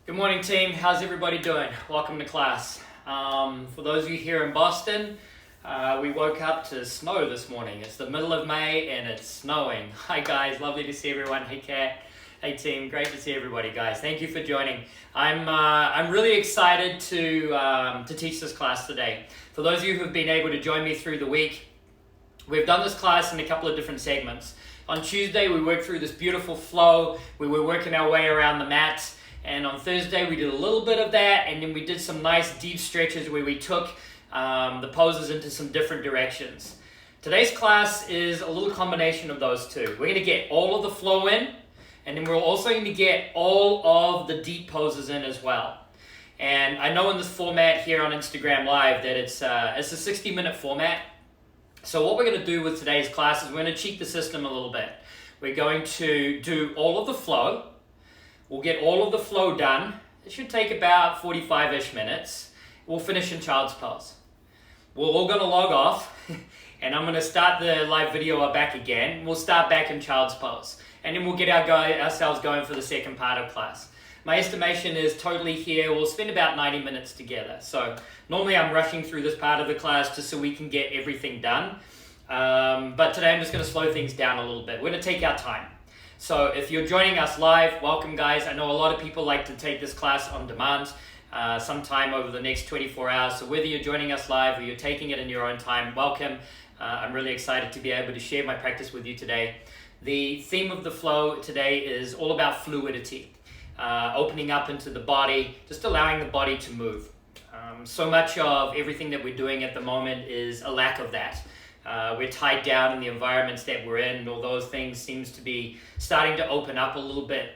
Good morning, team. How's everybody doing? Welcome to class. For those of you here in Boston, we woke up to snow this morning. It's the middle of May and it's snowing. Hi guys, lovely to see everyone. Hey Kat, hey team, great to see everybody, guys. Thank you for joining. I'm really excited to teach this class today. For those of you who've been able to join me through the week, we've done this class in a couple of different segments. On Tuesday, we worked through this beautiful flow. We were working our way around the mat. And on Thursday, we did a little bit of that, and then we did some nice deep stretches where we took the poses into some different directions. Today's class is a little combination of those two. We're going to get all of the flow in, and then we're also going to get all of the deep poses in as well. And I know in this format here on Instagram Live that it's a 60-minute format. So what we're going to do with today's class is we're going to cheat the system a little bit. We're going to do all of the flow. We'll get all of the flow done. It should take about 45-ish minutes. We'll finish in child's pose. We're all going to log off, and I'm going to start the live video back again. We'll start back in child's pose, and then we'll get ourselves going for the second part of class. My estimation is totally here, we'll spend about 90 minutes together. So normally I'm rushing through this part of the class just so we can get everything done. But today I'm just going to slow things down a little bit. We're going to take our time. So if you're joining us live, welcome guys. I know a lot of people like to take this class on demand sometime over the next 24 hours. So whether you're joining us live or you're taking it in your own time, welcome. I'm really excited to be able to share my practice with you today. The theme of the flow today is all about fluidity, opening up into the body, just allowing the body to move. So much of everything that we're doing at the moment is a lack of that. We're tied down in the environments that we're in, and although things seems to be starting to open up a little bit,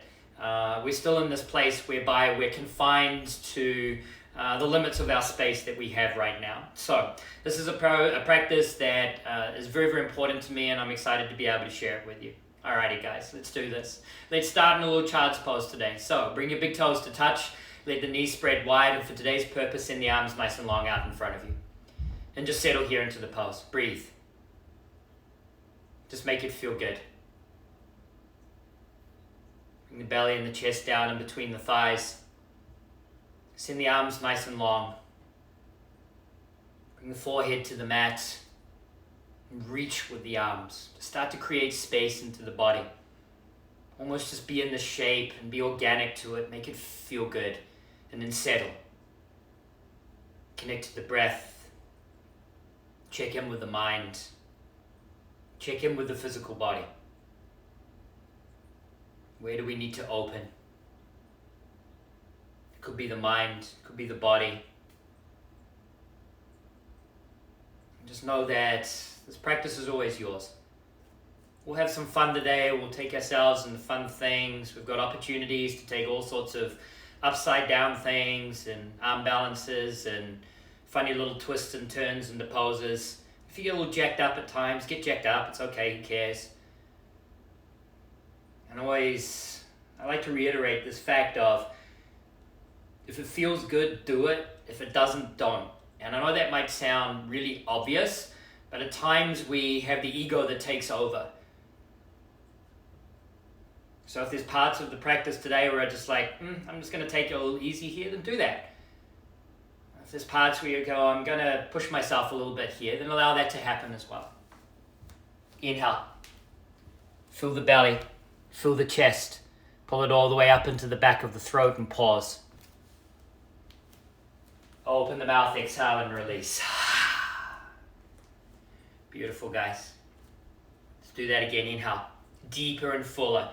we're still in this place whereby we're confined to the limits of our space that we have right now. So this is a practice that is very, very important to me, and I'm excited to be able to share it with you. Alrighty guys, let's do this. Let's start in a little child's pose today. So bring your big toes to touch, let the knees spread wide, and for today's purpose, send the arms nice and long out in front of you. And just settle here into the pose. Breathe. Just make it feel good. Bring the belly and the chest down in between the thighs. Send the arms nice and long. Bring the forehead to the mat. And reach with the arms. Start to create space into the body. Almost just be in the shape and be organic to it. Make it feel good. And then settle. Connect to the breath. Check in with the mind. Check in with the physical body. Where do we need to open? It could be the mind, it could be the body. Just know that this practice is always yours. We'll have some fun today. We'll take ourselves into fun things. We've got opportunities to take all sorts of upside down things and arm balances and funny little twists and turns into poses. If you get a little jacked up at times, get jacked up. It's okay, who cares? And always, I like to reiterate this fact of, if it feels good, do it. If it doesn't, don't. And I know that might sound really obvious, but at times we have the ego that takes over. So if there's parts of the practice today where I'm just like, I'm just going to take it a little easy here, then do that. If there's parts where you go, I'm going to push myself a little bit here, then allow that to happen as well. Inhale. Fill the belly. Fill the chest. Pull it all the way up into the back of the throat and pause. Open the mouth, exhale and release. Beautiful, guys. Let's do that again. Inhale. Deeper and fuller.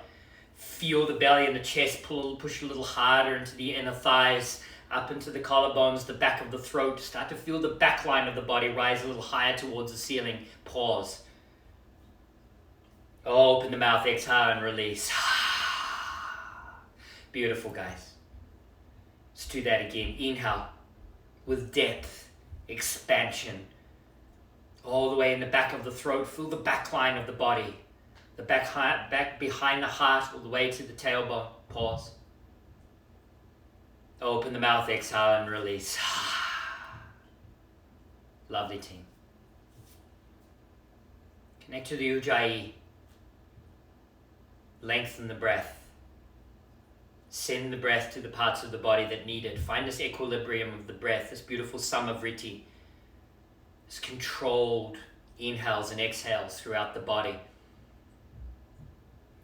Feel the belly and the chest push a little harder into the inner thighs. Up into the collarbones, the back of the throat. Start to feel the back line of the body rise a little higher towards the ceiling. Pause. Open the mouth, exhale and release. Beautiful, guys. Let's do that again. Inhale with depth, expansion. All the way in the back of the throat. Feel the back line of the body. The back behind the heart all the way to the tailbone. Pause. Open the mouth, exhale and release. Lovely, team. Connect to the Ujjayi. Lengthen the breath. Send the breath to the parts of the body that need it. Find this equilibrium of the breath, this beautiful samavriti, this controlled inhales and exhales throughout the body.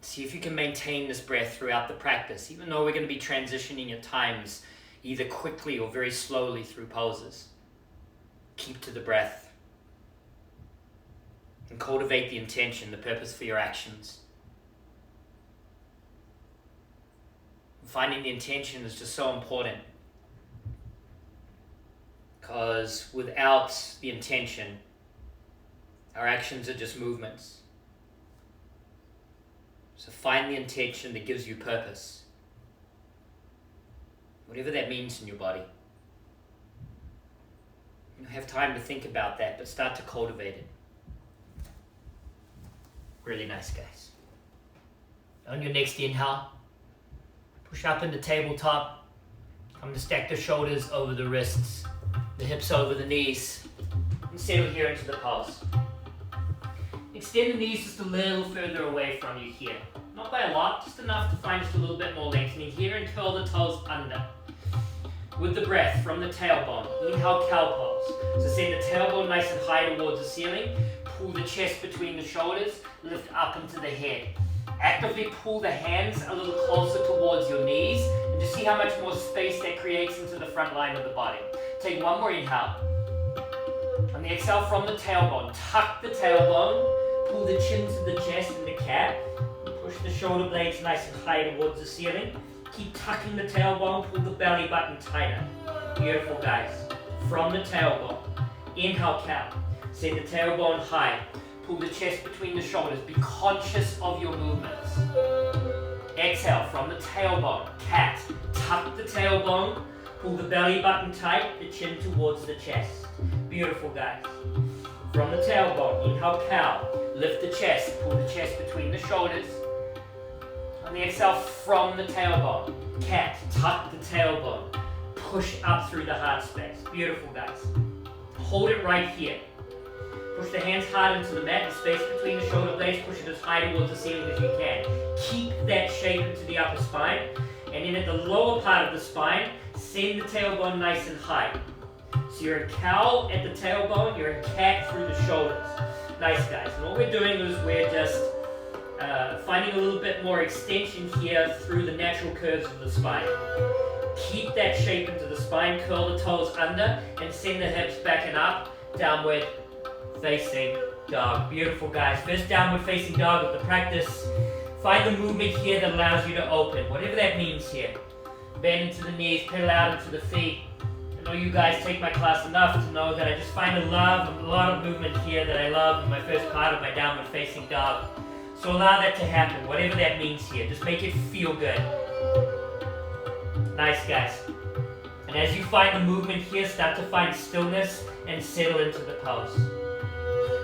See if you can maintain this breath throughout the practice, even though we're going to be transitioning at times, either quickly or very slowly through poses. Keep to the breath and cultivate the intention, the purpose for your actions. Finding the intention is just so important, because without the intention, our actions are just movements. So find the intention that gives you purpose, whatever that means in your body. You have time to think about that, but start to cultivate it. Really nice, guys. On your next inhale, push up into tabletop. Come to stack the shoulders over the wrists, the hips over the knees, and settle here into the pose. Extend the knees just a little further away from you here. Not by a lot, just enough to find just a little bit more lengthening here, and curl the toes under. With the breath from the tailbone, inhale cow pose. So send the tailbone nice and high towards the ceiling. Pull the chest between the shoulders, lift up into the head. Actively pull the hands a little closer towards your knees, and just see how much more space that creates into the front line of the body. Take one more inhale. On the exhale from the tailbone, tuck the tailbone, pull the chin to the chest in the cat, and push the shoulder blades nice and high towards the ceiling. Keep tucking the tailbone, pull the belly button tighter. Beautiful, guys. From the tailbone, inhale cow. Send the tailbone high. Pull the chest between the shoulders. Be conscious of your movements. Exhale from the tailbone, cat. Tuck the tailbone, pull the belly button tight, the chin towards the chest. Beautiful, guys. From the tailbone, inhale cow. Lift the chest, pull the chest between the shoulders. On the exhale from the tailbone, cat. Tuck the tailbone, push up through the heart space. Beautiful, guys. Hold it right here. Push the hands hard into the mat, the space between the shoulder blades, push it as high towards the ceiling as you can. Keep that shape into the upper spine, and then at the lower part of the spine, send the tailbone nice and high. So you're in cow at the tailbone, you're in cat through the shoulders. Nice, guys. And what we're doing is we're just finding a little bit more extension here through the natural curves of the spine. Keep that shape into the spine, curl the toes under, and send the hips back and up, downward facing dog. Beautiful, guys. First downward facing dog of the practice. Find the movement here that allows you to open, whatever that means here. Bend into the knees, pedal out into the feet. I know you guys take my class enough to know that I just find a lot of movement here that I love in my first part of my downward facing dog. So allow that to happen, whatever that means here. Just make it feel good. Nice, guys. And as you find the movement here, start to find stillness and settle into the pose.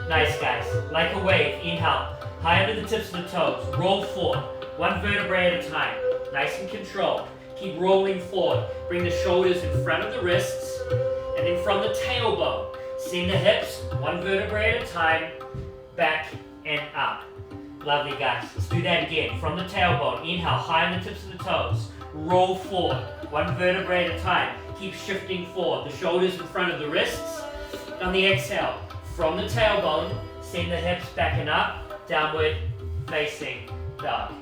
Nice, guys. Like a wave, inhale. High under the tips of the toes. Roll forward. One vertebrae at a time. Nice and controlled. Keep rolling forward. Bring the shoulders in front of the wrists. And then from the tailbone, send the hips, one vertebrae at a time, back and up. Lovely, guys. Let's do that again. From the tailbone, inhale. High on the tips of the toes. Roll forward. One vertebrae at a time. Keep shifting forward. The shoulders in front of the wrists. On the exhale, from the tailbone, send the hips back and up, downward facing dog.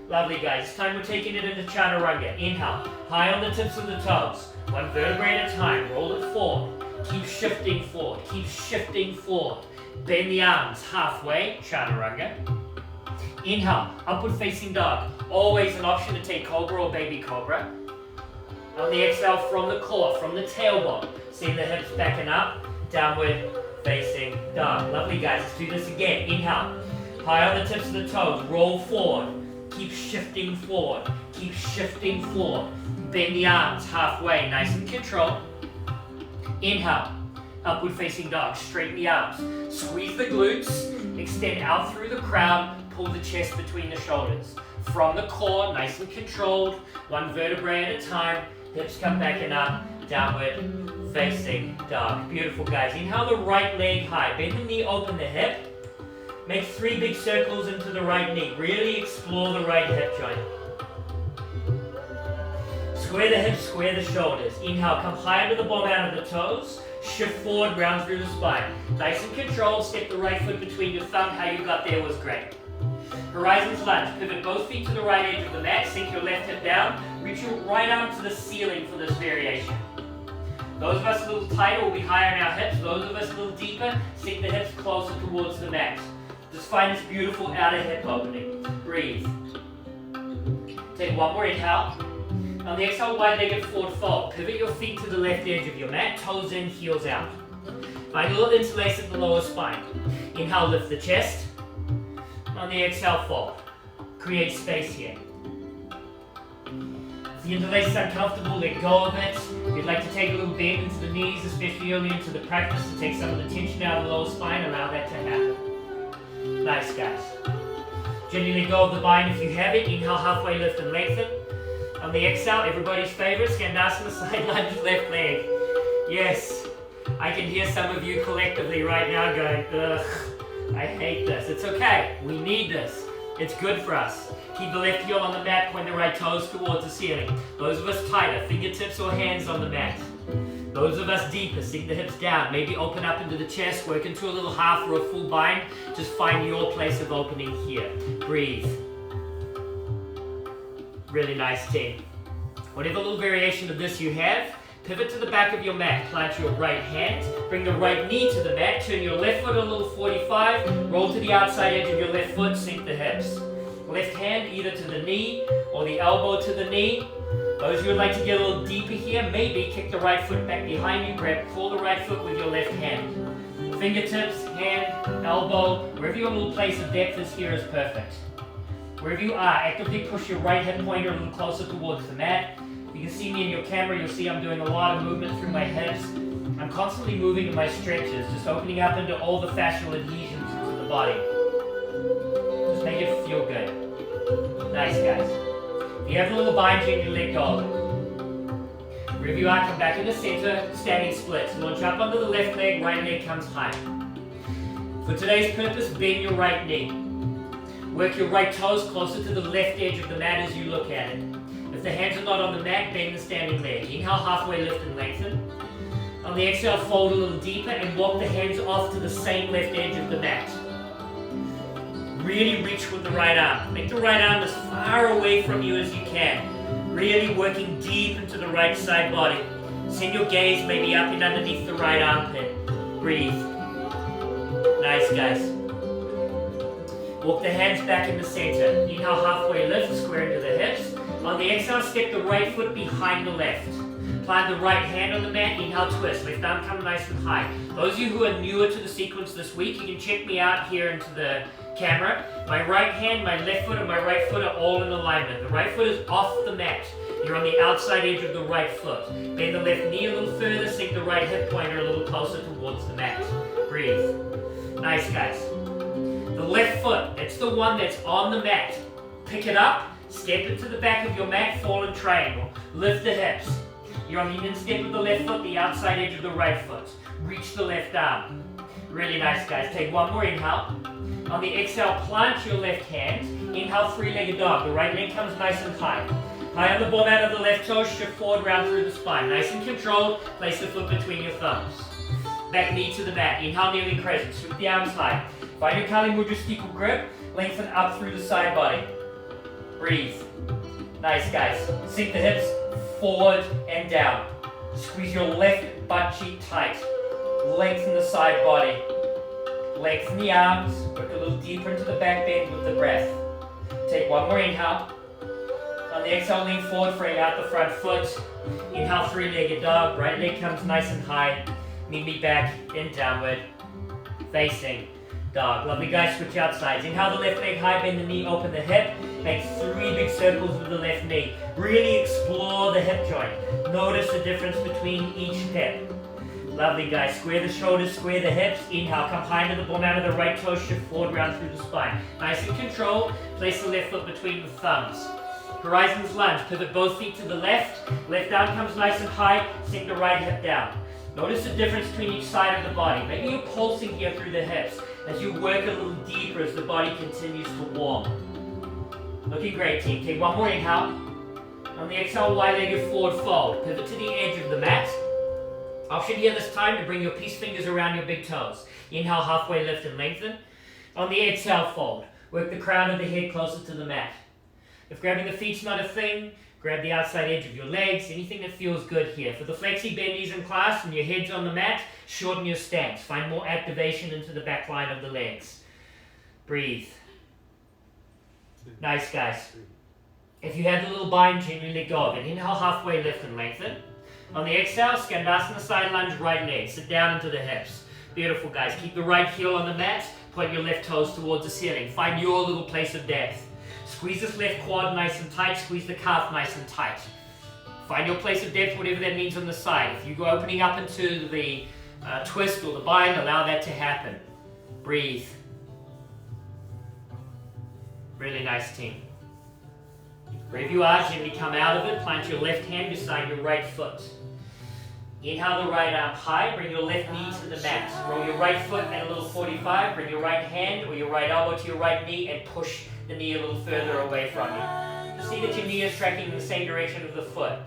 Lovely, guys. This time we're taking it into chaturanga. Inhale, high on the tips of the toes. One vertebrae at a time. Roll it forward. Keep shifting forward. Keep shifting forward. Bend the arms halfway, chaturanga. Inhale, upward facing dog. Always an option to take cobra or baby cobra. On the exhale from the core, from the tailbone, send the hips back and up, downward facing dog. Lovely, guys. Let's do this again. Inhale, high on the tips of the toes, roll forward. Keep shifting forward. Keep shifting forward. Bend the arms halfway, nice and controlled. Inhale, upward facing dog. Straighten the arms. Squeeze the glutes. Extend out through the crown. Pull the chest between the shoulders. From the core, nice and controlled. One vertebrae at a time. Hips come back and up. Downward facing dog. Beautiful, guys. Inhale the right leg high. Bend the knee, open the hip. Make 3 big circles into the right knee. Really explore the right hip joint. Square the hips, square the shoulders. Inhale, come high under the ball out of the toes. Shift forward, round through the spine. Nice and controlled, step the right foot between your thumb. How you got there was great. Horizons lunge, pivot both feet to the right edge of the mat, sink your left hip down, reach your right arm to the ceiling for this variation. Those of us a little tighter will be higher in our hips, those of us a little deeper, sink the hips closer towards the mat. Just find this beautiful outer hip opening. Breathe. Take one more inhale. On the exhale, wide-legged forward fold. Pivot your feet to the left edge of your mat, toes in, heels out. Find a little interlace at the lower spine. Inhale, lift the chest. On the exhale, fold. Create space here. If the interlace is uncomfortable, let go of it. If you'd like to take a little bend into the knees, especially early into the practice, to take some of the tension out of the lower spine, allow that to happen. Nice, guys. Gently let go of the bind if you have it. Inhale, halfway lift and lengthen. On the exhale, everybody's favorite, Skandasana side lunge, left leg. Yes, I can hear some of you collectively right now going, ugh, I hate this. It's okay, we need this. It's good for us. Keep the left heel on the mat, point the right toes towards the ceiling. Those of us tighter, fingertips or hands on the mat. Those of us deeper, sink the hips down, maybe open up into the chest, work into a little half or a full bind. Just find your place of opening here. Breathe. Really nice, team. Whatever little variation of this you have, pivot to the back of your mat, plant your right hand, bring the right knee to the mat, turn your left foot a little 45, roll to the outside edge of your left foot, sink the hips. Left hand either to the knee or the elbow to the knee. Those who would like to get a little deeper here, maybe kick the right foot back behind you, pull the right foot with your left hand. Fingertips, hand, elbow, wherever your little place of depth is here is perfect. Wherever you are, actively push your right hip pointer a little closer towards the mat. You can see me in your camera, you'll see I'm doing a lot of movement through my hips. I'm constantly moving in my stretches, just opening up into all the fascial adhesions into the body. Just make it feel good. Nice, guys. If you have a little bind, you let go of it. Wherever you are, come back in the center, standing splits. Launch up under the left leg, right leg comes high. For today's purpose, bend your right knee. Work your right toes closer to the left edge of the mat as you look at it. If the hands are not on the mat, bend the standing leg. Inhale, halfway lift and lengthen. On the exhale, fold a little deeper and walk the hands off to the same left edge of the mat. Really reach with the right arm. Make the right arm as far away from you as you can. Really working deep into the right side body. Send your gaze maybe up and underneath the right armpit. Breathe. Nice, guys. Walk the hands back in the center. Inhale, halfway lift, square into the hips. On the exhale, step the right foot behind the left. Plant the right hand on the mat, inhale, twist. Left arm come nice and high. Those of you who are newer to the sequence this week, you can check me out here into the camera. My right hand, my left foot, and my right foot are all in alignment. The right foot is off the mat. You're on the outside edge of the right foot. Bend the left knee a little further, sink the right hip pointer a little closer towards the mat. Breathe. Nice, guys. The left foot, that's the one that's on the mat. Pick it up, step it to the back of your mat, fall in triangle. Lift the hips. You're on the instep of the left foot, the outside edge of the right foot. Reach the left arm. Really nice, guys. Take one more inhale. On the exhale, plant your left hand. Inhale, three-legged dog. The right leg comes nice and high. High on the ball mat of the left toe, shift forward, round through the spine. Nice and controlled, place the foot between your thumbs. Back knee to the mat. Inhale, kneeling crescent. Sweep the arms high. Find your Kali Mudra steeple grip. Lengthen up through the side body. Breathe. Nice, guys. Sink the hips forward and down. Squeeze your left butt cheek tight. Lengthen the side body. Lengthen the arms. Work a little deeper into the back bend with the breath. Take one more inhale. On the exhale, lean forward, frame out the front foot. Inhale, three-legged dog. Right leg comes nice and high. Meet me back in downward facing dog. Lovely, guys. Switch out sides. Inhale the left leg high, bend the knee, open the hip. Make 3 big circles with the left knee. Really explore the hip joint. Notice the difference between each hip. Lovely, guys. Square the shoulders, square the hips. Inhale, come high into the ball mat of the right toe, shift forward, round through the spine. Nice and controlled. Place the left foot between the thumbs. Horizons lunge. Pivot both feet to the left. Left arm comes nice and high. Sink the right hip down. Notice the difference between each side of the body. Maybe you're pulsing here through the hips as you work a little deeper as the body continues to warm. Looking great, team. Take one more inhale. On the exhale, wide-legged forward fold. Pivot to the edge of the mat. Option here this time to bring your peace fingers around your big toes. Inhale, halfway lift and lengthen. On the exhale, fold. Work the crown of the head closer to the mat. If grabbing the feet's not a thing, grab the outside edge of your legs, anything that feels good here. For the flexi bendies in class and your head's on the mat, shorten your stance. Find more activation into the back line of the legs. Breathe. Nice, guys. If you have the little bind, gently let go of it. Inhale, halfway lift and lengthen. On the exhale, Skandasana side lunge, right leg. Sit down into the hips. Beautiful, guys. Keep the right heel on the mat. Point your left toes towards the ceiling. Find your little place of depth. Squeeze this left quad nice and tight. Squeeze the calf nice and tight. Find your place of depth, whatever that means on the side. If you go opening up into the twist or the bind, allow that to happen. Breathe. Really nice, team. Wherever you are, gently come out of it. Plant your left hand beside your right foot. Inhale the right arm high. Bring your left knee to the mat. Roll your right foot at a little 45. Bring your right hand or your right elbow to your right knee and push the knee a little further away from you. See that your knee is tracking in the same direction of the foot.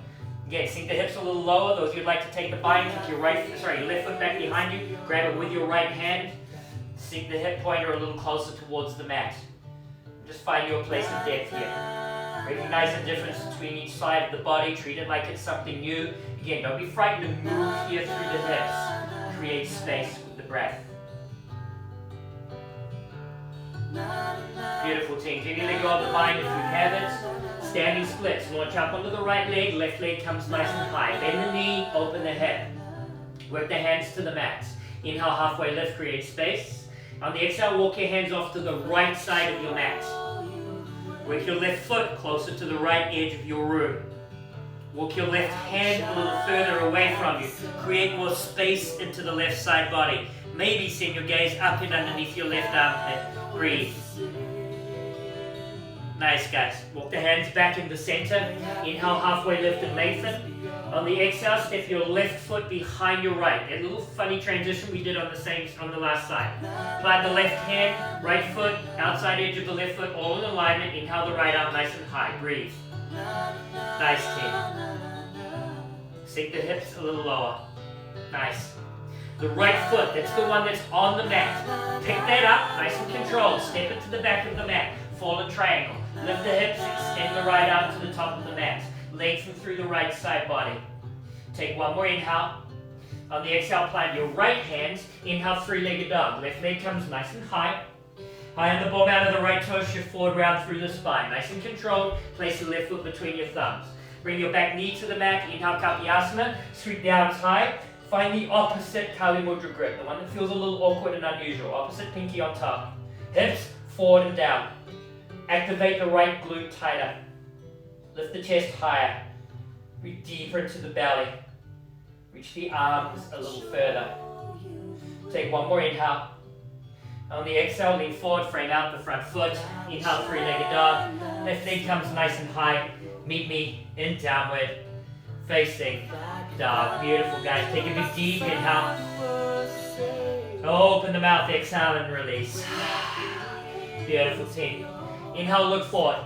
Again, sink the hips a little lower. Those who'd like to take the bind, kick your your left foot back behind you. Grab it with your right hand. Sink the hip pointer a little closer towards the mat. Just find your place of depth here. Recognize the difference between each side of the body. Treat it like it's something new. Again, don't be frightened to move here through the hips. Create space with the breath. Beautiful, team. Gently let go of the bind if you have it. Standing splits. Launch up onto the right leg. Left leg comes nice and high. Bend the knee, open the hip. Work the hands to the mat. Inhale, halfway lift, create space. On the exhale, walk your hands off to the right side of your mat. Work your left foot closer to the right edge of your room. Walk your left hand a little further away from you. Create more space into the left side body. Maybe send your gaze up and underneath your left armpit. Breathe. Nice, guys. Walk the hands back in the center. Inhale, halfway lift and lengthen. On the exhale, step your left foot behind your right. That little funny transition we did on the last side. Plant the left hand, right foot, outside edge of the left foot, all in alignment. Inhale the right arm nice and high. Breathe. Nice, team. Sink the hips a little lower. Nice. The right foot, that's the one that's on the mat. Pick that up, nice and controlled. Step it to the back of the mat. Fallen triangle. Lift the hips, extend the right arm to the top of the mat. Lengthen through the right side body. Take one more inhale. On the exhale, plant your right hand. Inhale, three-legged dog. Left leg comes nice and high. High on the ball out of the right toe, shift forward round through the spine. Nice and controlled. Place your left foot between your thumbs. Bring your back knee to the mat. Inhale, Kapyasana. Sweep the arms high. Find the opposite Kali Mudra grip, the one that feels a little awkward and unusual. Opposite pinky on top. Hips forward and down. Activate the right glute tighter. Lift the chest higher. Breathe deeper into the belly. Reach the arms a little further. Take one more inhale. On the exhale, lean forward, frame out the front foot. Inhale, three-legged dog. Left leg comes nice and high. Meet me in downward facing dog. Beautiful, guys. Take a big deep inhale. Open the mouth, exhale and release. Beautiful, team. Inhale, look forward.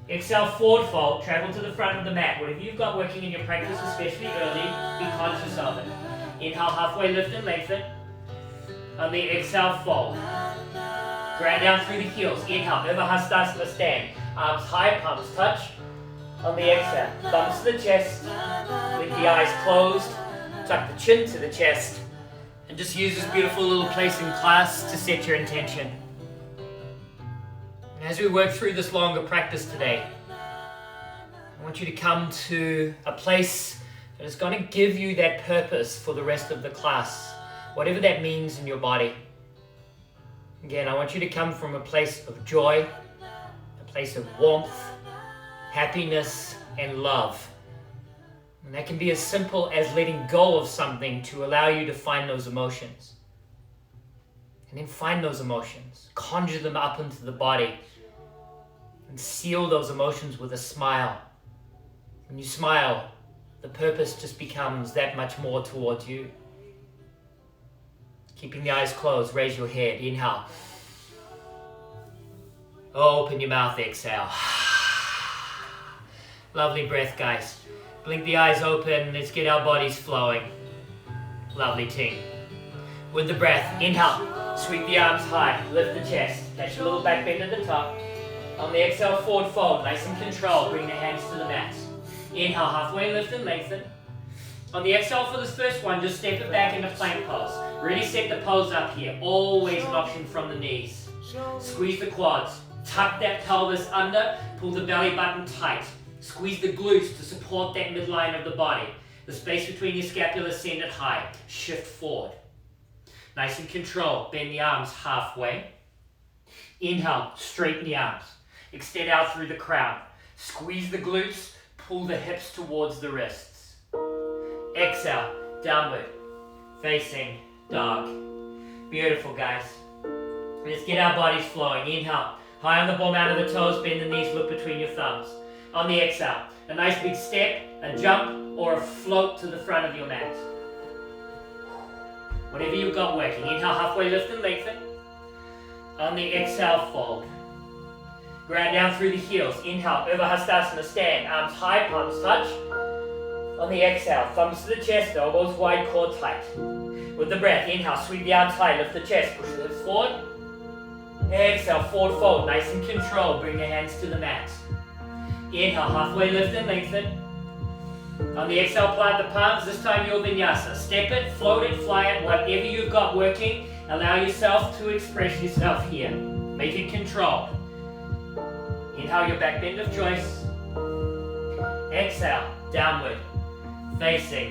Exhale, forward fold. Travel to the front of the mat. Whatever you've got working in your practice, especially early, be conscious of it. Inhale, halfway lift and lengthen. On the exhale, fold. Ground down through the heels. Inhale, Nirvahastasana stand. Arms high, palms touch. On the exhale, thumbs to the chest. With the eyes closed. Tuck the chin to the chest. And just use this beautiful little place in class to set your intention. And as we work through this longer practice today, I want you to come to a place that is going to give you that purpose for the rest of the class, whatever that means in your body. Again, I want you to come from a place of joy, a place of warmth, happiness, and love. And that can be as simple as letting go of something to allow you to find those emotions. And then find those emotions, conjure them up into the body, and seal those emotions with a smile. When you smile, the purpose just becomes that much more towards you. Keeping the eyes closed, raise your head, inhale. Open your mouth, exhale. Lovely breath, guys. Blink the eyes open. Let's get our bodies flowing. Lovely team. With the breath, inhale. Sweep the arms high. Lift the chest. Catch a little back bend at the top. On the exhale, forward fold. Nice and controlled. Bring the hands to the mat. Inhale, halfway lift and lengthen. On the exhale for this first one, just step it back into plank pose. Really set the pose up here. Always an option from the knees. Squeeze the quads. Tuck that pelvis under. Pull the belly button tight. Squeeze the glutes to support that midline of the body. The space between your scapula, send it high. Shift forward. Nice and controlled. Bend the arms halfway. Inhale, straighten the arms. Extend out through the crown. Squeeze the glutes. Pull the hips towards the wrists. Exhale, downward. Facing dog. Beautiful, guys. Let's get our bodies flowing. Inhale. High on the ball, out of the toes. Bend the knees. Look between your thumbs. On the exhale, a nice big step, a jump, or a float to the front of your mat. Whatever you've got working. Inhale, halfway lift and lengthen. On the exhale, fold. Ground down through the heels. Inhale, Urdhva stand. Arms high, palms touch. On the exhale, thumbs to the chest, elbows wide, core tight. With the breath, inhale, sweep the arms high, lift the chest, push the hips forward. Exhale, forward fold, nice and controlled. Bring the hands to the mat. Inhale, halfway lift and lengthen. On the exhale, plant the palms. This time you'll vinyasa. Step it, float it, fly it, whatever you've got working. Allow yourself to express yourself here. Make it controlled. Inhale, your back bend of choice. Exhale, downward. Facing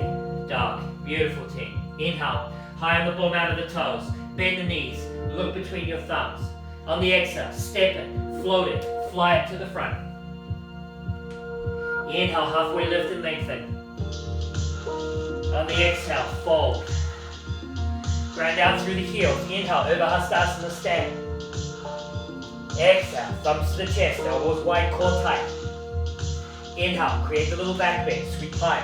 dog. Beautiful team. Inhale, high on the ball, out of the toes. Bend the knees. Look between your thumbs. On the exhale, step it, float it, fly it to the front. Inhale, halfway lift and lengthen. On the exhale, fold. Ground down through the heels. Inhale, Urdhva stand. Exhale, thumbs to the chest, elbows wide, core tight. Inhale, create the little back bend, sweep high.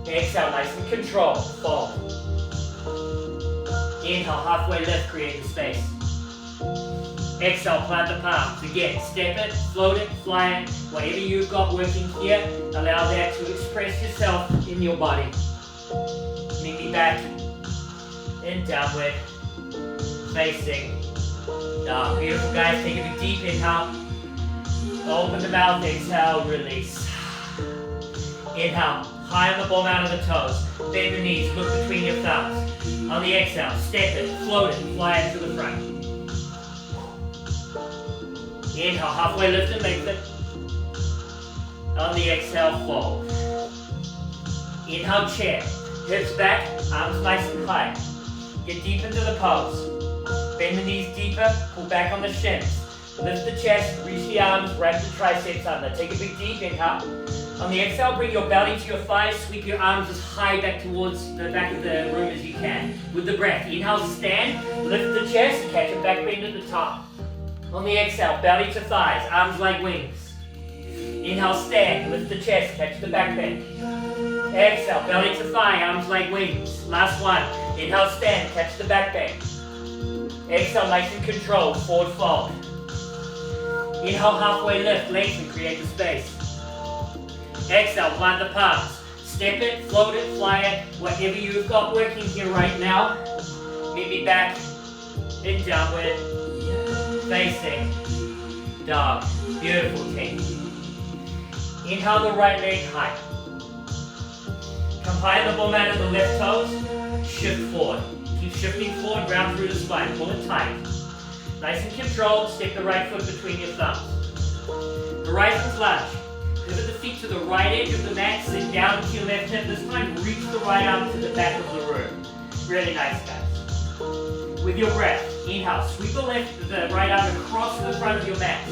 Exhale, nice and controlled, fold. Inhale, halfway lift, create the space. Exhale, plant the palms. Again, step it, float it, fly it. Whatever you've got working here, allow that to express yourself in your body. Meet me back and downward, facing dog. Beautiful, guys. Take a big deep inhale. Open the mouth, exhale, release. Inhale, high on the ball, out of the toes. Bend the knees, look between your thumbs. On the exhale, step it, float it, fly it to the front. Inhale, halfway lift and lengthen. On the exhale, fold. Inhale, chair. Hips back, arms nice and high. Get deep into the pose. Bend the knees deeper, pull back on the shins. Lift the chest, reach the arms, wrap the triceps under. Take a big deep inhale. On the exhale, bring your belly to your thighs, sweep your arms as high back towards the back of the room as you can. With the breath, inhale, stand, lift the chest, catch a back bend at the top. On the exhale, belly to thighs, arms like wings. Inhale, stand, lift the chest, catch the back bend. Exhale, belly to thigh, arms like wings. Last one. Inhale, stand, catch the back bend. Exhale, nice and controlled, forward fold. Inhale, halfway lift, lengthen, create the space. Exhale, plant the palms. Step it, float it, fly it, whatever you've got working here right now. Meet me back in downward, facing dog. Beautiful team. Inhale the right leg high. Come high on the ball mat at the left toes. Shift forward. Keep shifting forward, round through the spine. Pull it tight. Nice and controlled. Step the right foot between your thumbs. Horizons lunge. Pivot the feet to the right edge of the mat. Sit down to your left hip. This time, reach the right arm to the back of the room. Really nice, guys. With your breath, inhale. Sweep the right arm across the front of your mat.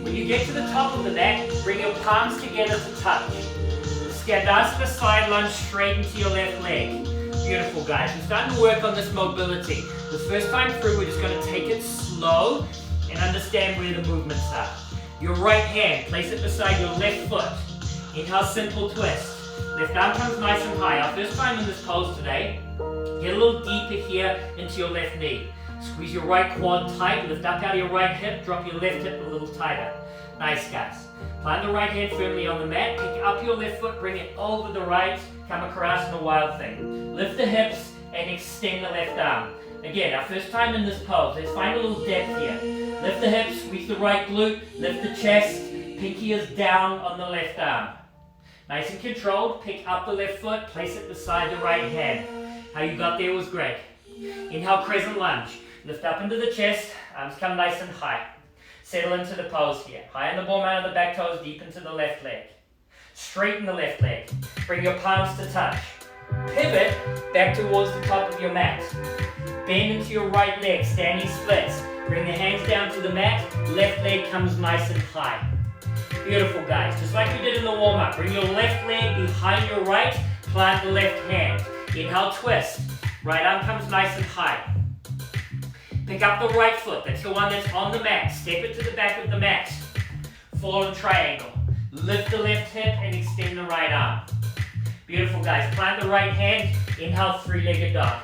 When you get to the top of the mat, bring your palms together to touch. Skandasana side lunge straight into your left leg. Beautiful, guys. We're starting to work on this mobility. The first time through, we're just going to take it slow and understand where the movements are. Your right hand, place it beside your left foot. Inhale, simple twist. Left arm comes nice and high. Our first time in this pose today. Get a little deeper here into your left knee. Squeeze your right quad tight. Lift up out of your right hip. Drop your left hip a little tighter. Nice, guys. Plant the right hand firmly on the mat, pick up your left foot, bring it over the right, come across in a wild thing. Lift the hips and extend the left arm. Again, our first time in this pose, let's find a little depth here. Lift the hips, squeeze the right glute, lift the chest, pinky is down on the left arm. Nice and controlled, pick up the left foot, place it beside the right hand. How you got there was great. Inhale, crescent lunge. Lift up into the chest, arms come nice and high. Settle into the pose here. High on the ball mat of the back toes, deep into the left leg. Straighten the left leg. Bring your palms to touch. Pivot back towards the top of your mat. Bend into your right leg, standing splits. Bring the hands down to the mat, left leg comes nice and high. Beautiful, guys. Just like we did in the warm-up. Bring your left leg behind your right, plant the left hand. Inhale, twist. Right arm comes nice and high. Pick up the right foot. That's the one that's on the mat. Step it to the back of the mat. Fallen triangle. Lift the left hip and extend the right arm. Beautiful, guys. Plant the right hand. Inhale, three-legged dog.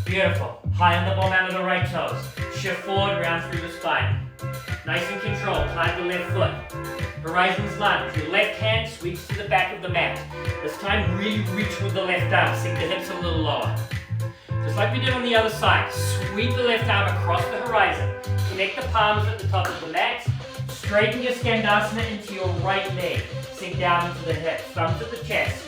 Beautiful. High on the ball mat of the right toes. Shift forward, round through the spine. Nice and controlled. Plant the left foot. Horizons lunge. Your left hand sweeps to the back of the mat. This time, really reach with the left arm. Sink the hips a little lower. Just like we did on the other side. Sweep the left arm across the horizon. Connect the palms at the top of the mat. Straighten your Skandasana into your right leg. Sink down into the hips. Thumbs at the chest.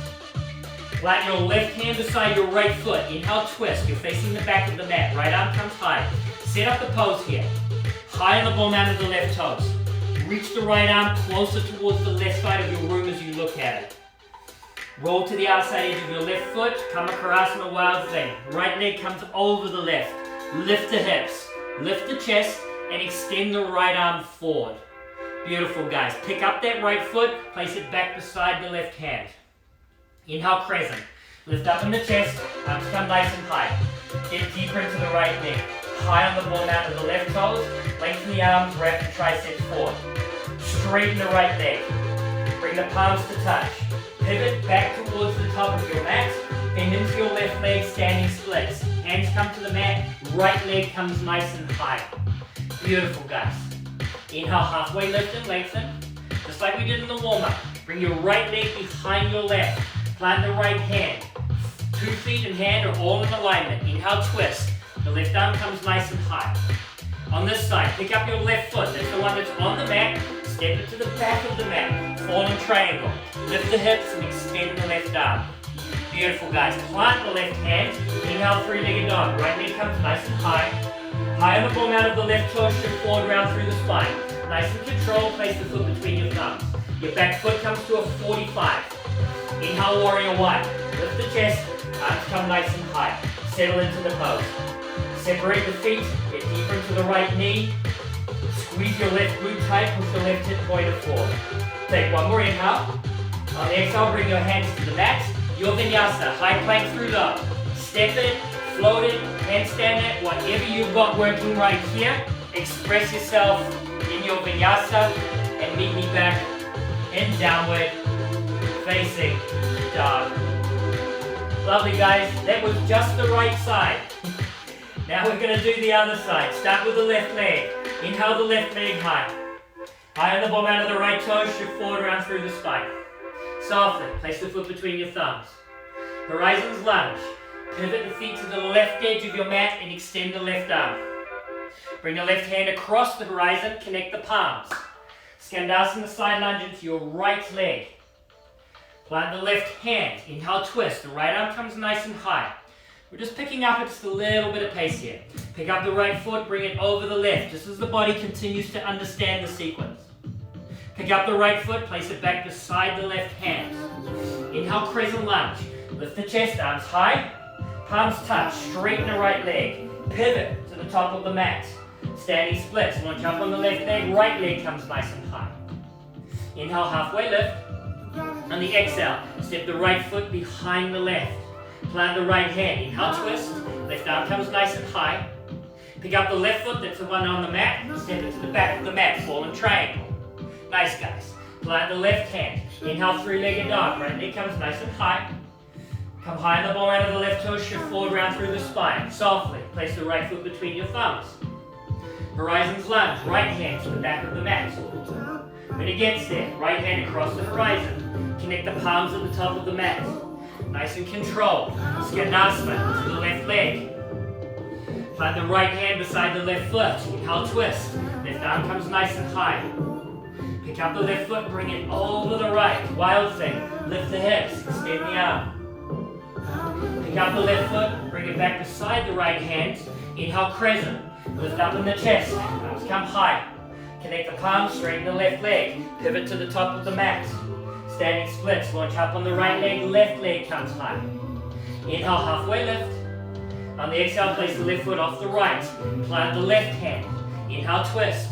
Plant your left hand beside your right foot. Inhale, twist. You're facing the back of the mat. Right arm comes high. Set up the pose here. High on the ball mat of the left toes. Reach the right arm closer towards the left side of your room as you look at it. Roll to the outside edge of your left foot. Come across in a wild thing. Right leg comes over the left. Lift the hips. Lift the chest and extend the right arm forward. Beautiful, guys. Pick up that right foot. Place it back beside the left hand. Inhale, crescent. Lift up in the chest. Arms come nice and high. Get deeper into the right leg. High on the ball mat of the left toes. Lengthen the arms. Wrap the triceps forward. Straighten the right leg. Bring the palms to touch. Pivot back towards the top of your mat. Bend into your left leg, standing splits. Hands come to the mat. Right leg comes nice and high. Beautiful, guys. Inhale, halfway lift and lengthen. Just like we did in the warm-up. Bring your right leg behind your left. Plant the right hand. 2 feet and hand are all in alignment. Inhale, twist. The left arm comes nice and high. On this side, pick up your left foot. That's the one that's on the mat. Step it to the back of the mat. Fallen triangle. Lift the hips and extend the left arm. Beautiful, guys. Plant the left hand. Inhale, three-legged dog. Right leg comes nice and high. High on the ball mat of the left toe. Shift forward, round through the spine. Nice and controlled. Place the foot between your thumbs. Your back foot comes to a 45. Inhale, warrior one. Lift the chest. Arms come nice and high. Settle into the pose. Separate the feet. Get deeper into the right knee. Squeeze your left glute tight. Push the left hip pointer forward. Take one more inhale. On the exhale, bring your hands to the mat. Your vinyasa. High plank through dog. Step it. Float it. Handstand it. Whatever you've got working right here. Express yourself in your vinyasa. And meet me back in downward facing dog. Lovely, guys. That was just the right side. Now we're going to do the other side. Start with the left leg. Inhale the left leg high. High on the ball mat of the right toe. Shift forward around through the spine. Soften. Place the foot between your thumbs. Horizons lunge. Pivot the feet to the left edge of your mat and extend the left arm. Bring the left hand across the horizon. Connect the palms. Skandasana side lunge into your right leg. Plant the left hand. Inhale, twist. The right arm comes nice and high. We're just picking up at just a little bit of pace here. Pick up the right foot, bring it over the left, just as the body continues to understand the sequence. Pick up the right foot, place it back beside the left hand. Inhale, crescent lunge. Lift the chest, arms high. Palms touch. Straighten the right leg. Pivot to the top of the mat. Standing splits. Launch up on the left leg, right leg comes nice and high. Inhale, halfway lift. On the exhale, step the right foot behind the left. Plant the right hand. Inhale, twist. Left arm comes nice and high. Pick up the left foot, that's the one on the mat. Step it to the back of the mat. Fallen triangle. Nice, guys. Plant the left hand. Inhale, three-legged dog. Right leg comes nice and high. Come high on the ball mat of the left toe. Shift forward, round through the spine. Softly. Place the right foot between your thumbs. Horizons lunge. Right hand to the back of the mat. When it gets there, right hand across the horizon. Connect the palms at the top of the mat. Nice and controlled. Skandasana to the left leg. Plant the right hand beside the left foot. Inhale, twist. Left arm comes nice and high. Pick up the left foot, bring it over the right. Wild thing. Lift the hips, extend the arm. Pick up the left foot, bring it back beside the right hand. Inhale, crescent. Lift up in the chest. Arms come high. Connect the palms, straighten the left leg. Pivot to the top of the mat. Standing splits, launch up on the right leg, left leg comes high. Inhale, halfway lift. On the exhale, place the left foot off the right. Plant the left hand. Inhale, twist.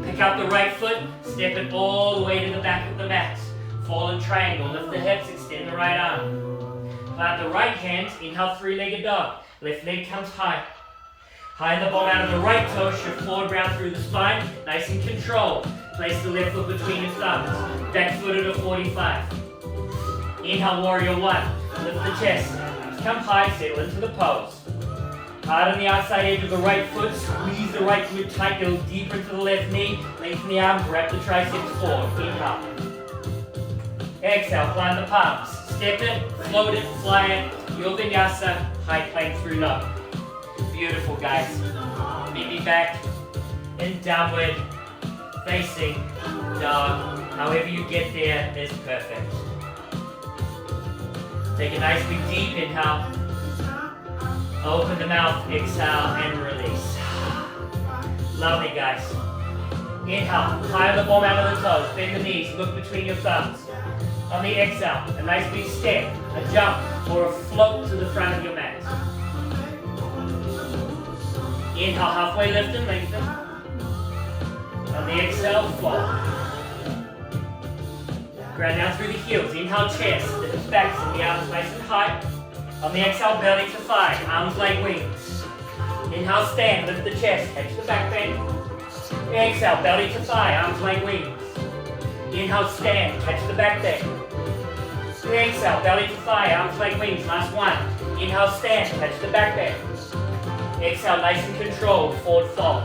Pick up the right foot, step it all the way to the back of the mat. Fallen triangle, lift the hips, extend the right arm. Plant the right hand, inhale, three-legged dog. Left leg comes high. High in the ball out of the right toe, shift forward, round through the spine, nice and controlled. Place the left foot between your thumbs. Back foot at a 45. Inhale, warrior one. Lift the chest. Come high, settle into the pose. Hard on the outside edge of the right foot, squeeze the right glute tight, go deeper into the left knee, lengthen the arms, wrap the triceps forward. Inhale. Exhale, plant the palms. Step it, float it, fly it. Your vinyasa, high plank through dog. Beautiful, guys. Meet me back in downward facing dog. However you get there is perfect. Take a nice big deep inhale. Open the mouth, exhale, and release. Lovely, guys. Inhale, high on the ball out of the toes, bend the knees, look between your thumbs. On the exhale, a nice big step, a jump, or a float to the front of your mat. Inhale, halfway lift and lengthen. On the exhale, float. Ground down through the heels. Inhale, chest, the hips back, and the arms nice and high. On the exhale, belly to thigh, arms like wings. Inhale, stand, lift the chest, catch the back bend. Exhale, belly to thigh, arms like wings. Inhale, stand, catch the back bend. Exhale, belly to thigh, arms like wings. Last one. Inhale, stand, catch the back bend. Exhale, nice and controlled, forward fold.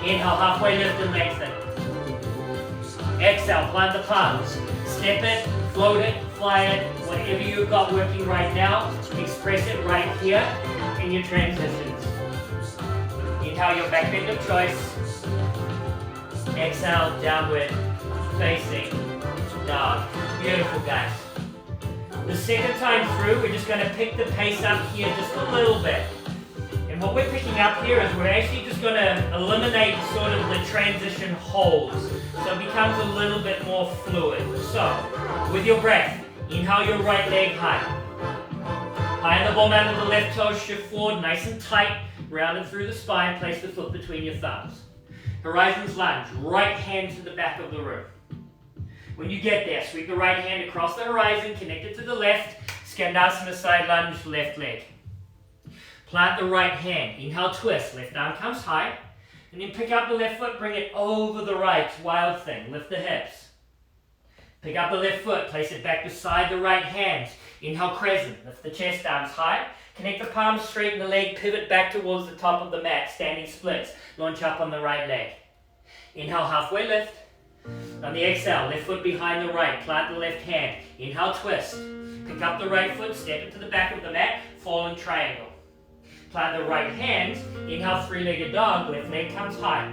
Inhale, halfway lift and lengthen. Exhale, plant the palms. Step it, float it, fly it, whatever you've got working right now, express it right here in your transitions. Inhale, your back bend of choice. Exhale, downward facing dog. Beautiful, guys. The second time through, we're just going to pick the pace up here just a little bit. And what we're picking up here is we're actually just going to eliminate sort of the transition holds. So it becomes a little bit more fluid. So, with your breath, inhale your right leg high. High in the ball mat of the left toe, shift forward, nice and tight, rounded through the spine, place the foot between your thumbs. Horizons lunge, right hand to the back of the room. When you get there, sweep the right hand across the horizon, connect it to the left, Skandasana side lunge, left leg. Plant the right hand, inhale, twist, left arm comes high, and then pick up the left foot, bring it over the right, wild thing, lift the hips. Pick up the left foot, place it back beside the right hand, inhale, crescent, lift the chest, arms high, connect the palms, straighten the leg, pivot back towards the top of the mat, standing splits, launch up on the right leg. Inhale, halfway lift. On the exhale, left foot behind the right, plant the left hand, inhale, twist. Pick up the right foot, step it to the back of the mat, fallen triangle. Plant the right hand, inhale, three-legged dog, left leg comes high.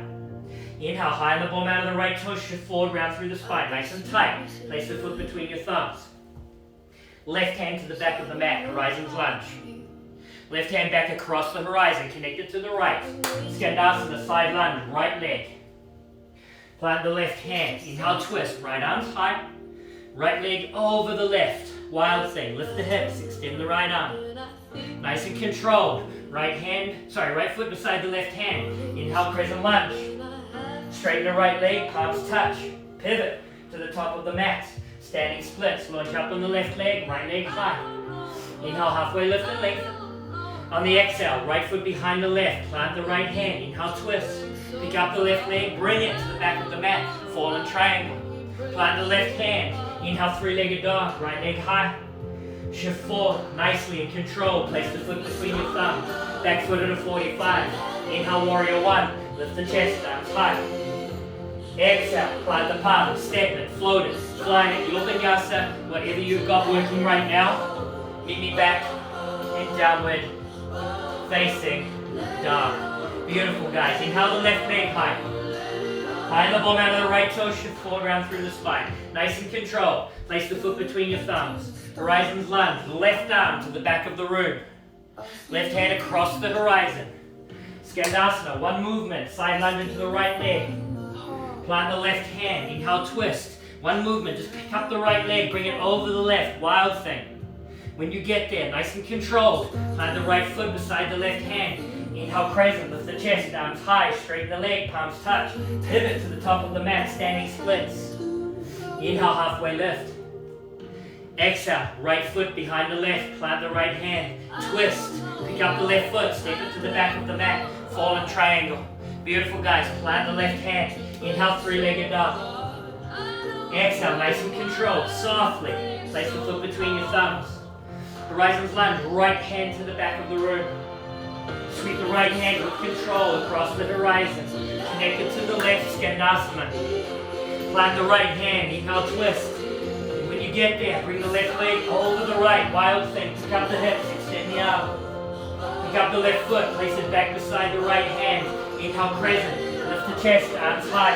Inhale, high on the ball mat of the right toe, shift forward, round through the spine, nice and tight. Place the foot between your thumbs. Left hand to the back of the mat, horizons lunge. Left hand back across the horizon, connect it to the right. Skandasana, side lunge, right leg. Plant the left hand, inhale, twist, right arms high. Right leg over the left, wild thing, lift the hips, extend the right arm. Nice and controlled, right foot beside the left hand. Inhale, crescent lunge. Straighten the right leg, palms touch. Pivot to the top of the mat. Standing splits, launch up on the left leg, right leg high. Inhale, halfway lift and lengthen. On the exhale, right foot behind the left, plant the right hand, inhale, twist. Pick up the left leg, bring it to the back of the mat, fallen triangle. Plant the left hand, inhale, three-legged dog, right leg high. Shift forward, nicely in control, place the foot between your thumbs, back foot at a 45. Inhale, warrior one, lift the chest, arms high. Exhale, plant the palms, step it, float it, fly it, your vinyasa, whatever you've got working right now. Meet me back in downward facing dog. Beautiful, guys. Inhale the left leg high. High in the ball out of the right toe, shift forward round through the spine. Nice and controlled. Place the foot between your thumbs. Horizon's lunge, left arm to the back of the room. Left hand across the horizon. Skandasana, one movement, side lunge into the right leg. Plant the left hand, inhale, twist. One movement, just pick up the right leg, bring it over the left, wild thing. When you get there, nice and controlled, plant the right foot beside the left hand. Inhale, crescent, lift the chest, arms high, straighten the leg, palms touch. Pivot to the top of the mat, standing splits. Inhale, halfway lift. Exhale, right foot behind the left, plant the right hand, twist, pick up the left foot, step it to the back of the mat, fallen triangle. Beautiful, guys, plant the left hand, inhale, three-legged dog. Exhale, nice and controlled, softly, place the foot between your thumbs. Horizon's lunge, right hand to the back of the room. Sweep the right hand with control across the horizon, connect it to the left, Skandasana. Plant the right hand, inhale, twist. Get there, bring the left leg over the right, wild thing, pick up the hips, extend the arm. Pick up the left foot, place it back beside the right hand, inhale, crescent, lift the chest, arms high.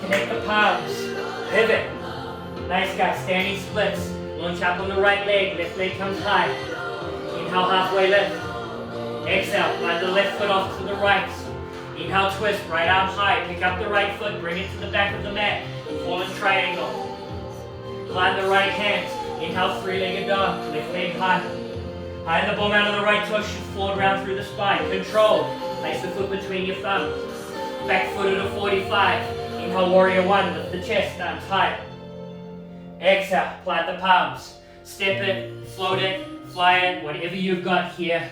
Connect the palms, pivot. Nice, guys, standing splits. Launch up on the right leg, left leg comes high. Inhale, halfway lift. Exhale, plant the left foot off to the right. Inhale, twist, right arm high, pick up the right foot, bring it to the back of the mat, fallen triangle. Plant the right hand, inhale, three-legged dog, left leg high. High in the ball out of the right toe, shift forward round through the spine. Control, place the foot between your thumbs. Back foot at a 45. Inhale, warrior one, lift the chest, arms high. Exhale, plant the palms. Step it, float it, fly it, whatever you've got here.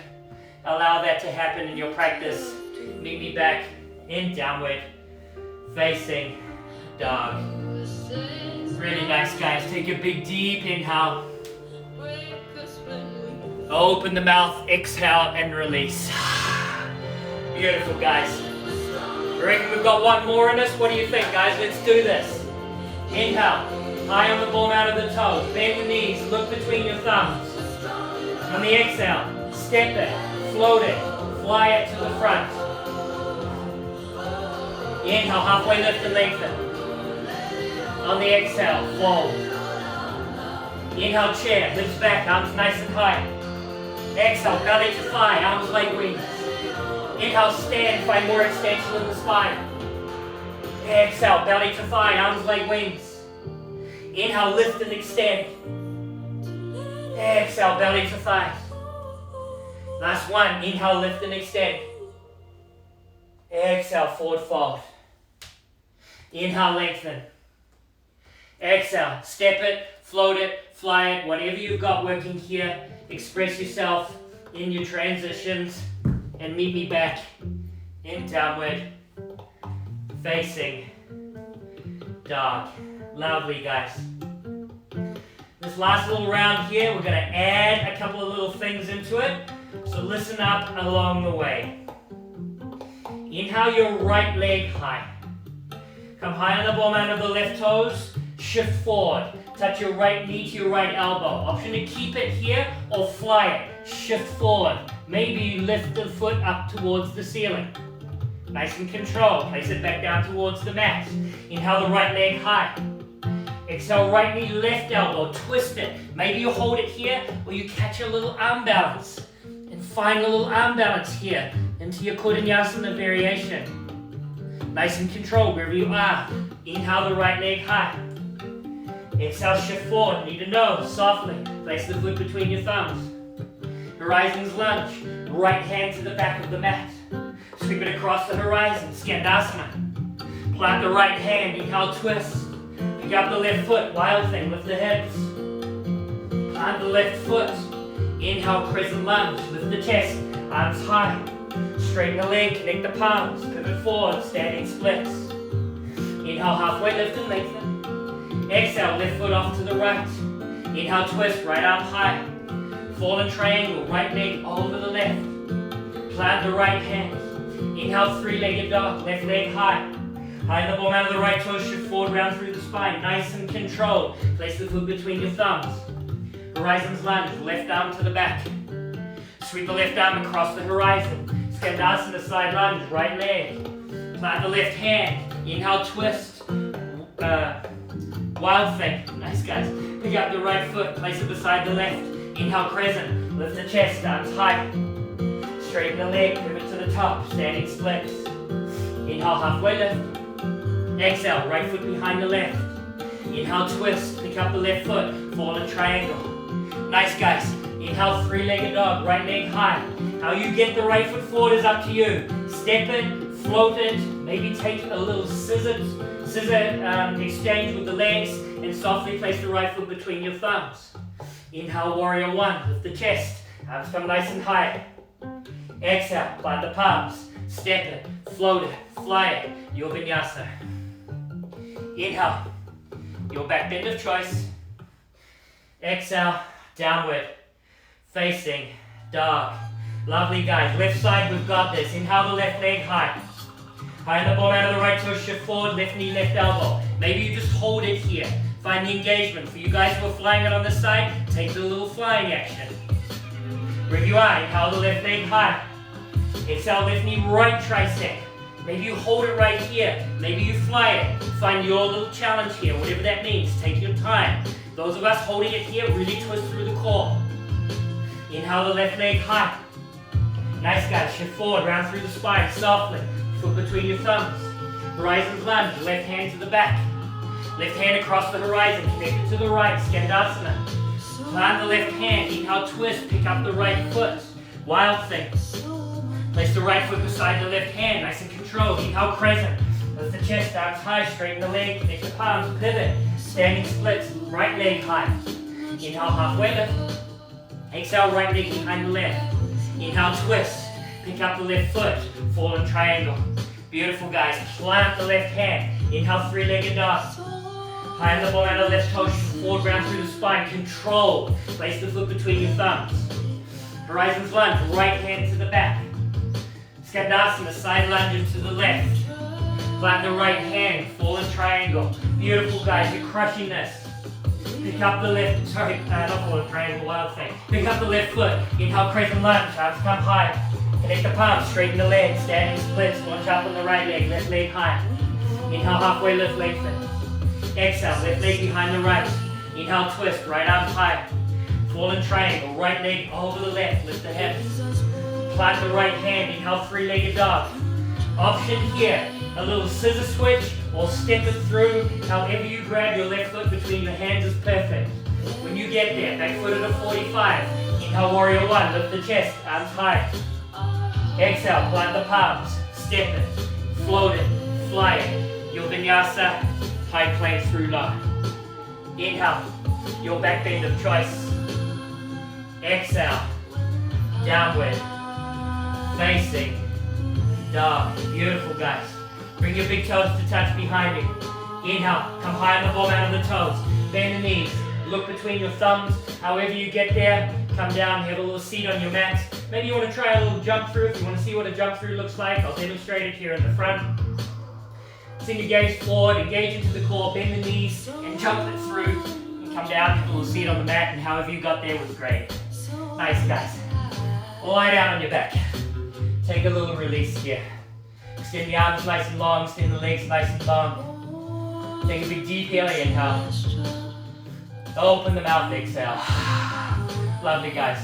Allow that to happen in your practice. Meet me back in downward facing dog. Really nice, guys. Take a big deep inhale. Open the mouth, exhale, and release. Beautiful, guys. I reckon we've got one more in us. What do you think, guys? Let's do this. Inhale. High on the ball out of the toes. Bend the knees. Look between your thumbs. On the exhale, step it, float it, fly it to the front. Inhale, halfway lift and lengthen. On the exhale, fold. Inhale, chair, lifts back, arms nice and high. Exhale, belly to thigh, arms like wings. Inhale, stand, find more extension in the spine. Exhale, belly to thigh, arms like wings. Inhale, lift and extend. Exhale, belly to thigh. Last one, inhale, lift and extend. Exhale, forward fold. Inhale, lengthen. Exhale, step it, float it, fly it, whatever you've got working here. Express yourself in your transitions and meet me back in downward facing dog. Lovely, guys. This last little round here, we're going to add a couple of little things into it. So listen up along the way. Inhale your right leg high. Come high on the ball mat of the left toes. Shift forward. Touch your right knee to your right elbow. Option to keep it here or fly it. Shift forward. Maybe you lift the foot up towards the ceiling. Nice and controlled. Place it back down towards the mat. Inhale the right leg high. Exhale, right knee, left elbow. Twist it. Maybe you hold it here or you catch a little arm balance. And find a little arm balance here into your Kudanyasana variation. Nice and controlled wherever you are. Inhale the right leg high. Exhale, shift forward. Knee to nose, softly. Place the foot between your thumbs. Horizon's lunge. Right hand to the back of the mat. Sweep it across the horizon. Skandasana. Plant the right hand. Inhale, twist. Pick up the left foot. Wild thing. Lift the hips. Plant the left foot. Inhale, crescent lunge. Lift the chest. Arms high. Straighten the leg. Connect the palms. Pivot forward. Standing splits. Inhale, halfway lift and lengthen. Exhale, left foot off to the right. Inhale, twist, right arm high. Fallen triangle, right leg over the left. Plant the right hand. Inhale, three-legged dog, left leg high. Behind the ball out of the right toe, shift forward, round through the spine. Nice and controlled. Place the foot between your thumbs. Horizon's lunge, left arm to the back. Sweep the left arm across the horizon. Skandasana side lunge, right leg. Plant the left hand. Inhale, twist. Wild thing. Nice, guys. Pick up the right foot, place it beside the left. Inhale, crescent. Lift the chest, arms high. Straighten the leg, pivot to the top, standing splits. Inhale, halfway lift. Exhale, right foot behind the left. Inhale, twist. Pick up the left foot, fallen triangle. Nice, guys. Inhale, three-legged dog, right leg high. How you get the right foot forward is up to you. Step it, float it, maybe take a little scissor exchange with the legs and softly place the right foot between your thumbs. Inhale, warrior one, lift the chest, arms come nice and high. Exhale, plant the palms, step it, float it, fly it, your vinyasa. Inhale, your back bend of choice. Exhale, downward, facing, dog. Lovely, guys. Left side, we've got this. Inhale the left leg high. Behind the ball out of the right toe, shift forward, left knee, left elbow. Maybe you just hold it here. Find the engagement. For you guys who are flying it on this side, take the little flying action. Wherever you are, inhale the left leg high. Exhale, left knee, right tricep. Maybe you hold it right here. Maybe you fly it. Find your little challenge here, whatever that means. Take your time. Those of us holding it here, really twist through the core. Inhale the left leg high. Nice, guys. Shift forward, round through the spine, softly. Foot between your thumbs. Horizon's lunge, left hand to the back. Left hand across the horizon, connected to the right, Skandasana. Plant the left hand, inhale, twist, pick up the right foot. Wild thing. Place the right foot beside the left hand, nice and controlled. Inhale, crescent. Lift the chest, arms high, straighten the leg, connect the palms, pivot. Standing splits, right leg high. Inhale, halfway lift. Exhale, right leg behind the left. Inhale, twist. Pick up the left foot, fallen triangle. Beautiful, guys. Plant the left hand. Inhale, three-legged dog. Behind the ball out of the left toe, forward, round through the spine. Control. Place the foot between your thumbs. Horizon's lunge, right hand to the back. Skandasana, side lunge to the left. Plant the right hand, fallen triangle. Beautiful, guys. You're crushing this. Pick up the left, not fallen triangle, wild thing. Pick up the left foot. Inhale, crescent lunge, arms come high. Connect the palms, straighten the legs, standing splits, launch up on the right leg, left leg high. Inhale, halfway lift, lengthen. Exhale, left leg behind the right. Inhale, twist, right arm high. Fallen triangle, right leg over the left, lift the hips. Plant the right hand, inhale, three-legged dog. Option here, a little scissor switch or step it through. However you grab your left foot between your hands is perfect. When you get there, back foot at a 45. Inhale, warrior one, lift the chest, arms high. Exhale, plant the palms, step it, float it, fly it. Your vinyasa, high plank through line. Inhale, your back bend of choice. Exhale, downward, facing, dog. Beautiful, guys. Bring your big toes to touch behind you. Inhale, come high on the ball out of the toes. Bend the knees, look between your thumbs. However you get there, come down, have a little seat on your mat. Maybe you want to try a little jump through. If you want to see what a jump through looks like, I'll demonstrate it here in the front. Send your gaze forward, engage into the core, bend the knees, and jump it through. And come down, have a little seat on the mat, and however you got there was great. Nice, guys. Lie down on your back. Take a little release here. Extend the arms nice and long, extend the legs nice and long. Take a big deep inhale. Open the mouth, exhale. Lovely, guys.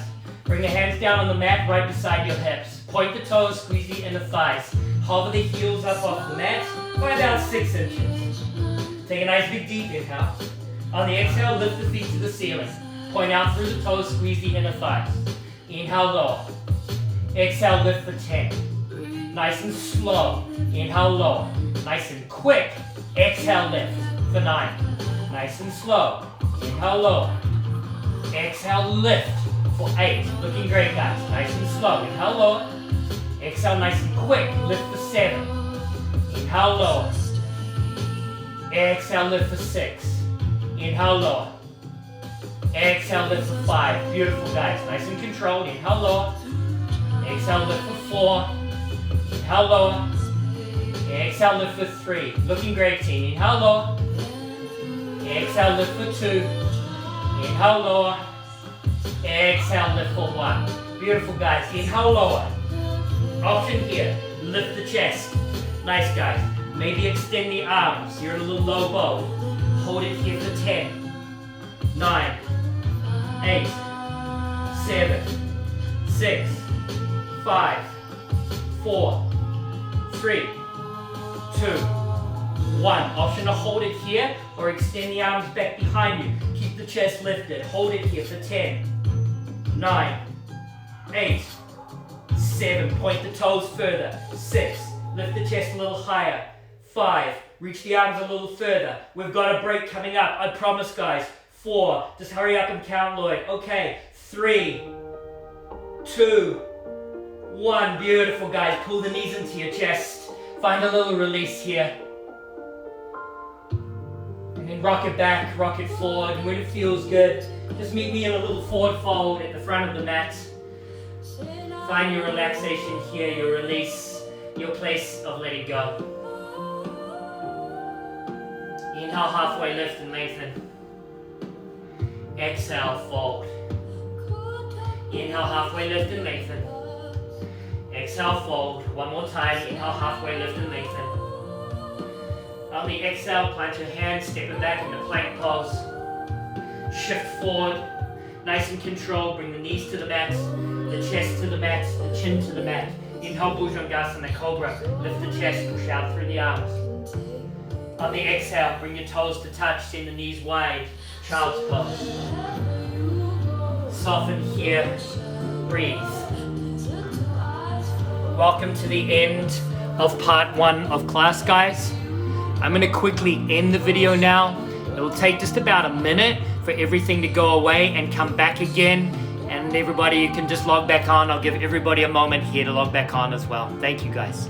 Bring the hands down on the mat right beside your hips. Point the toes, squeeze the inner thighs. Hover the heels up off the mat by about 6 inches. Take a nice big deep inhale. On the exhale, lift the feet to the ceiling. Point out through the toes, squeeze the inner thighs. Inhale, lower. Exhale, lift for 10. Nice and slow. Inhale, lower. Nice and quick. Exhale, lift for 9. Nice and slow. Inhale, lower. Exhale, lift for 8. Looking great, guys. Nice and slow. Inhale, lower. Exhale, nice and quick. Lift for 7. Inhale, lower. Exhale, lift for 6. Inhale, lower. Exhale, lift for 5. Beautiful, guys. Nice and controlled. Inhale, lower. Exhale, lift for 4. Inhale, lower. Exhale, lift for 3. Looking great, team. Inhale, lower. Exhale, lift for 2. Inhale, lower. Exhale, lift for 1. Beautiful, guys. Inhale, lower. Option here. Lift the chest. Nice, guys. Maybe extend the arms. You're in a little low bow. Hold it here for 10. 9. 8. 7. 6. 5. 4. 3. 2. 1. Option to hold it here or extend the arms back behind you. Keep the chest lifted. Hold it here for 10. 9. 8. 7. Point the toes further. 6. Lift the chest a little higher. 5. Reach the arms a little further. We've got a break coming up. I promise, guys. 4. Just hurry up and count, Lloyd. Okay. 3. 2. 1. Beautiful, guys. Pull the knees into your chest. Find a little release here. And then rock it back, rock it forward. When it feels good, just meet me in a little forward fold at the front of the mat. Find your relaxation here, your release, your place of letting go. Inhale, halfway lift and lengthen. Exhale, fold. Inhale, halfway lift and lengthen. Exhale, fold. One more time. Inhale, halfway lift and lengthen. On the exhale, plant your hands, step it back into plank pose. Shift forward, nice and controlled. Bring the knees to the mat, the chest to the mat, the chin to the mat. Inhale, Bhujangasana, Cobra. Lift the chest, push out through the arms. On the exhale, bring your toes to touch, send the knees wide. Child's pose. Soften here, breathe. Welcome to the end of part 1 of class, guys. I'm going to quickly end the video now. It'll take just about a minute for everything to go away and come back again. And everybody, you can just log back on. I'll give everybody a moment here to log back on as well. Thank you, guys.